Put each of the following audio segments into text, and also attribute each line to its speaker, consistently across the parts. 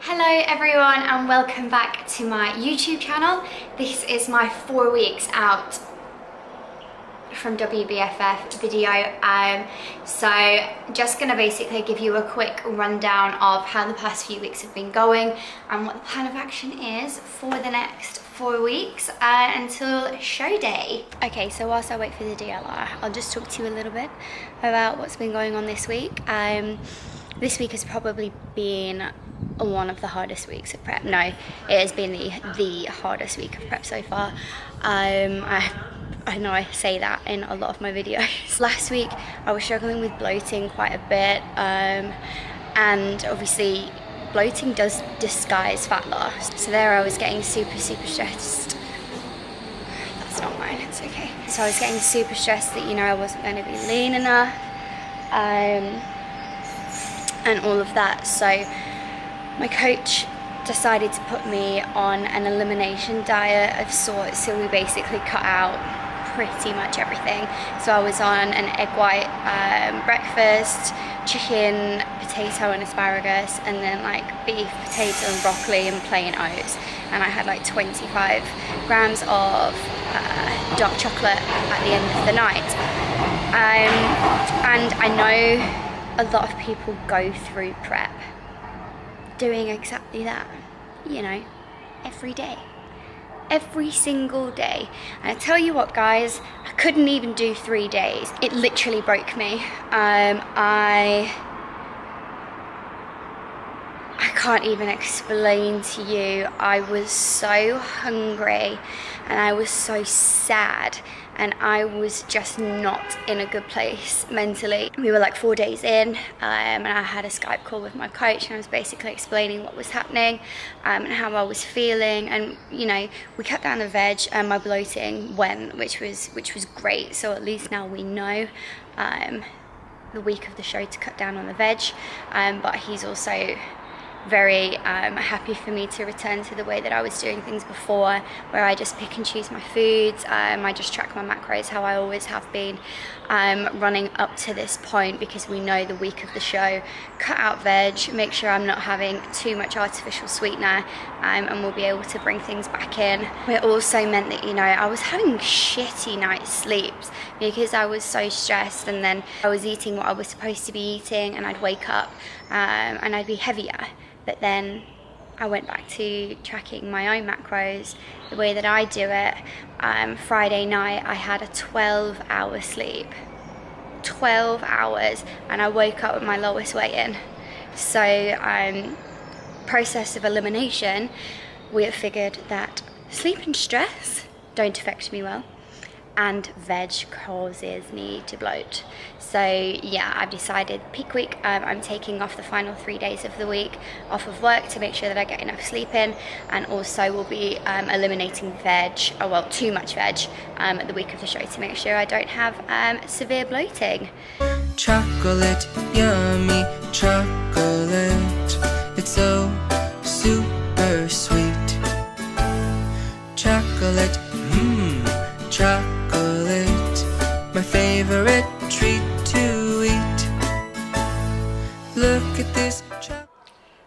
Speaker 1: Hello everyone and welcome back to my YouTube channel. This is my 4 weeks out from WBFF video. So just gonna basically give you a quick rundown of how the past few weeks have been going and what the plan of action is for the next 4 weeks until show day. Okay, so whilst I wait for the DLR, I'll just talk to you a little bit about what's been going on this week. This week has probably been one of the hardest weeks of prep. No, it has been the hardest week of prep so far. I know I say that in a lot of my videos. Last week I was struggling with bloating quite a bit, and obviously bloating does disguise fat loss. So there I was getting super stressed. That's not mine, it's okay. So I was getting super stressed that, you know, I wasn't going to be lean enough, and all of that. So my coach decided to put me on an elimination diet of sorts. So we basically cut out pretty much everything. So I was on an egg white breakfast, chicken, potato and asparagus, and then like beef, potato and broccoli and plain oats. And I had like 25 grams of dark chocolate at the end of the night. And I know a lot of people go through prep doing exactly that, you know, every day, every single day. And I tell you what guys, I couldn't even do 3 days. It literally broke me. I can't even explain to you. I was so hungry and I was so sad and I was just not in a good place mentally. We were like 4 days in, and I had a Skype call with my coach and I was basically explaining what was happening and how I was feeling. And you know, we cut down the veg and my bloating went, which was great. So at least now we know the week of the show to cut down on the veg, but he's also very happy for me to return to the way that I was doing things before, where I just pick and choose my foods. I just track my macros how I always have been running up to this point, because we know the week of the show, cut out veg, make sure I'm not having too much artificial sweetener, and we'll be able to bring things back in. It also meant that, you know, I was having shitty night's sleeps because I was so stressed, and then I was eating what I was supposed to be eating and I'd wake up and I'd be heavier. But then I went back to tracking my own macros the way that I do it. Friday night I had a 12-hour sleep. 12 hours, and I woke up with my lowest weight in. So process of elimination, we have figured that sleep and stress don't affect me well, and veg causes me to bloat. So yeah, I've decided peak week, I'm taking off the final 3 days of the week off of work to make sure that I get enough sleep in, and also we'll be eliminating veg, or well, too much veg at the week of the show to make sure I don't have severe bloating.
Speaker 2: Chocolate, yummy chocolate, it's so super sweet. Chocolate, chocolate, my favorite treat to eat. Look at this chocolate.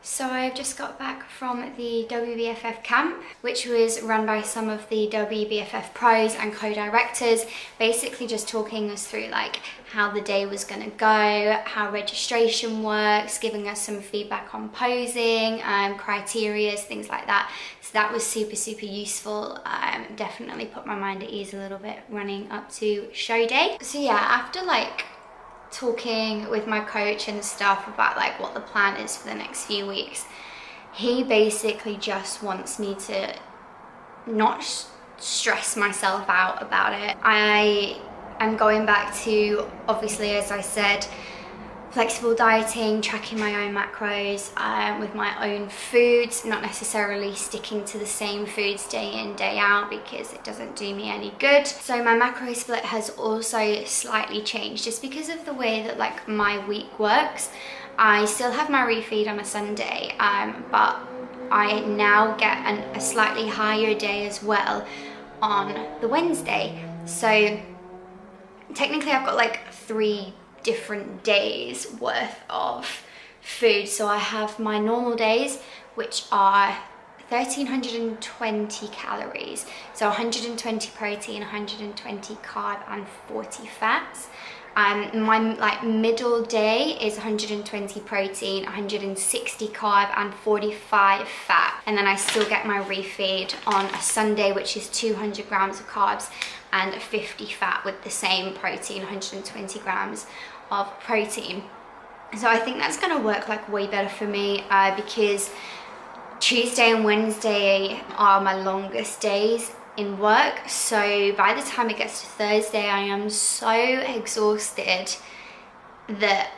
Speaker 1: So I've just got back from the WBFF camp, which was run by some of the WBFF pros and co-directors, basically just talking us through like how the day was going to go, how registration works, giving us some feedback on posing, criteria, things like that. So that was super useful. Definitely put my mind at ease a little bit running up to show day. So yeah, after like talking with my coach and stuff about like what the plan is for the next few weeks, he basically just wants me to not stress myself out about it. I am going back to, obviously, as I said, flexible dieting, tracking my own macros with my own foods, not necessarily sticking to the same foods day in, day out, because it doesn't do me any good. So my macro split has also slightly changed just because of the way that like my week works. I still have my refeed on a Sunday, but I now get a slightly higher day as well on the Wednesday. So technically I've got like 3 different days worth of food. So I have my normal days, which are 1320 calories, so 120 protein, 120 carb and 40 fats. My middle day is 120 protein, 160 carb and 45 fat, and then I still get my refeed on a Sunday, which is 200 grams of carbs and 50 fat with the same protein, 120 grams of protein. So I think that's going to work like way better for me because Tuesday and Wednesday are my longest days in work, so by the time it gets to Thursday I am so exhausted that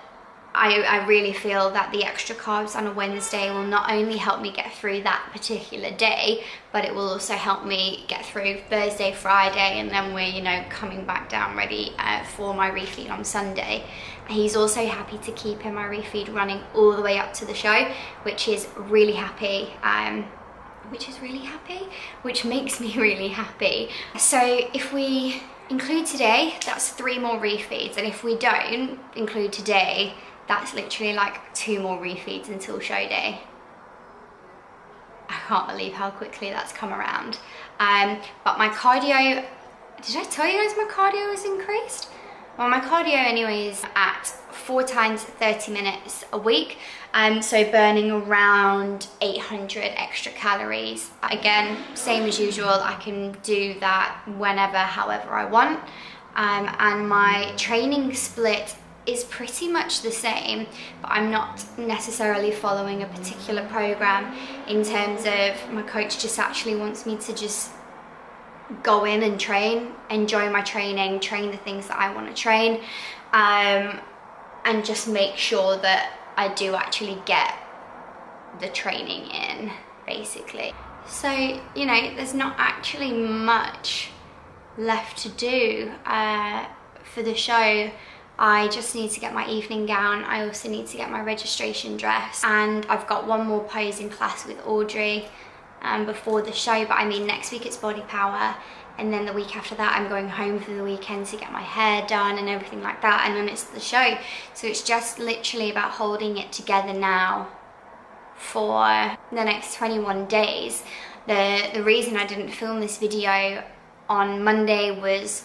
Speaker 1: I really feel that the extra carbs on a Wednesday will not only help me get through that particular day, but it will also help me get through Thursday, Friday, and then we're, you know, coming back down ready for my refeed on Sunday. He's also happy to keep my refeed running all the way up to the show, which is really happy. Which makes me really happy. So if we include today, that's 3 more refeeds, and if we don't include today, that's literally like 2 more refeeds until show day. I can't believe how quickly that's come around. But my cardio, did I tell you guys my cardio has increased? Well, my cardio anyway is at 4 times 30 minutes a week, so burning around 800 extra calories. Again, same as usual, I can do that whenever, however I want. And my training split is pretty much the same, but I'm not necessarily following a particular program in terms of my coach just actually wants me to just go in and train, enjoy my training, train the things that I want to train, and just make sure that I do actually get the training in, basically. So, you know, there's not actually much left to do for the show. I just need to get my evening gown. I also need to get my registration dress, and I've got one more posing class with Audrey before the show, but I mean next week it's body power, and then the week after that I'm going home for the weekend to get my hair done and everything like that, and then it's the show. So it's just literally about holding it together now for the next 21 days. The reason I didn't film this video on Monday was,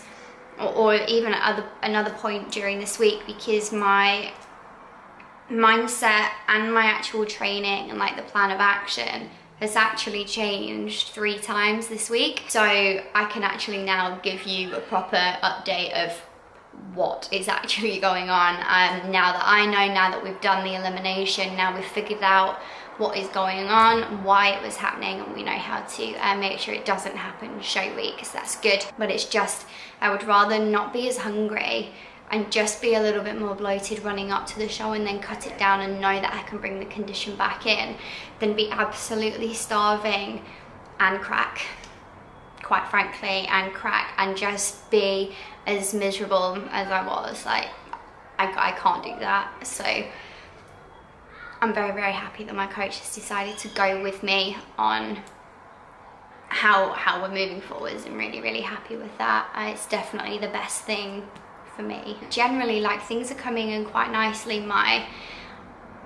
Speaker 1: or even at another point during this week, because my mindset and my actual training and like the plan of action has actually changed 3 times this week. So I can actually now give you a proper update of what is actually going on. Now that I know, now that we've done the elimination, now we've figured out what is going on, why it was happening, and we know how to make sure it doesn't happen show week, so that's good. But it's just, I would rather not be as hungry and just be a little bit more bloated running up to the show and then cut it down and know that I can bring the condition back in, than be absolutely starving and crack, quite frankly, and just be as miserable as I was. Like, I can't do that. So I'm very, very happy that my coach has decided to go with me on how we're moving forwards. I'm really, really happy with that. It's definitely the best thing for me. Generally, like, things are coming in quite nicely. My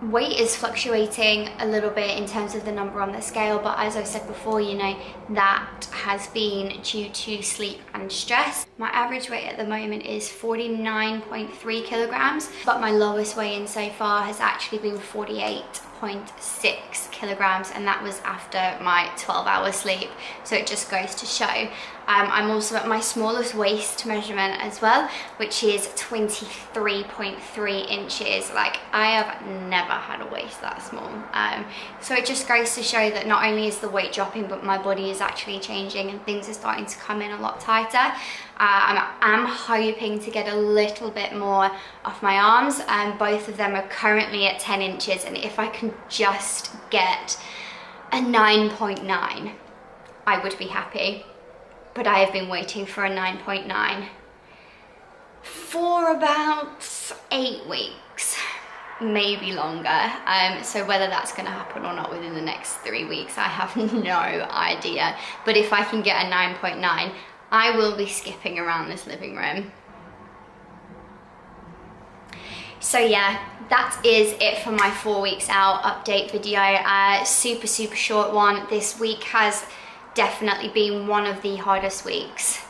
Speaker 1: weight is fluctuating a little bit in terms of the number on the scale, but as I said before, you know, that has been due to sleep and stress. My average weight at the moment is 49.3 kilograms, but my lowest weigh-in so far has actually been 48.6 kilograms, and that was after my 12-hour sleep. So it just goes to show. I'm also at my smallest waist measurement as well, which is 23.3 inches. Like, I have never had a waist that small. So it just goes to show that not only is the weight dropping, but my body is actually changing and things are starting to come in a lot tighter. I'm hoping to get a little bit more off my arms, and both of them are currently at 10 inches. And if I can just get a 9.9, I would be happy. But I have been waiting for a 9.9 for about 8 weeks, maybe longer. So whether that's going to happen or not within the next 3 weeks, I have no idea. But if I can get a 9.9, I will be skipping around this living room. So So yeah, that is it for my 4 weeks out update video. Super short one. This week has definitely been one of the hardest weeks.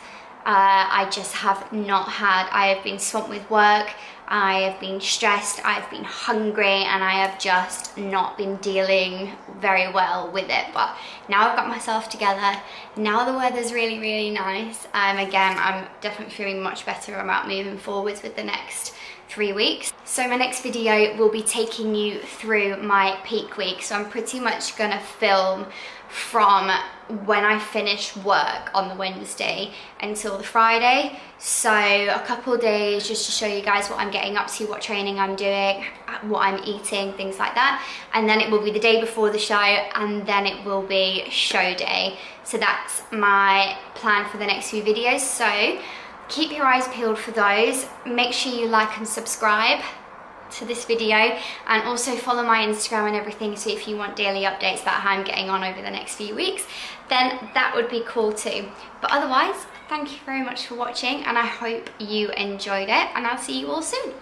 Speaker 1: I just have not had, I have been swamped with work, I have been stressed, I've been hungry, and I have just not been dealing very well with it. But now I've got myself together, now the weather's really nice. Again, I'm definitely feeling much better about moving forwards with the next 3 weeks. So my next video will be taking you through my peak week. So I'm pretty much gonna film from when I finish work on the Wednesday until the Friday. So a couple of days just to show you guys what I'm getting up to, what training I'm doing, what I'm eating, things like that. And then it will be the day before the show, and then it will be show day. So that's my plan for the next few videos. So keep your eyes peeled for those. Make sure you like and subscribe to this video, and also follow my Instagram and everything, so if you want daily updates about how I'm getting on over the next few weeks, then that would be cool too. But otherwise, thank you very much for watching, and I hope you enjoyed it, and I'll see you all soon.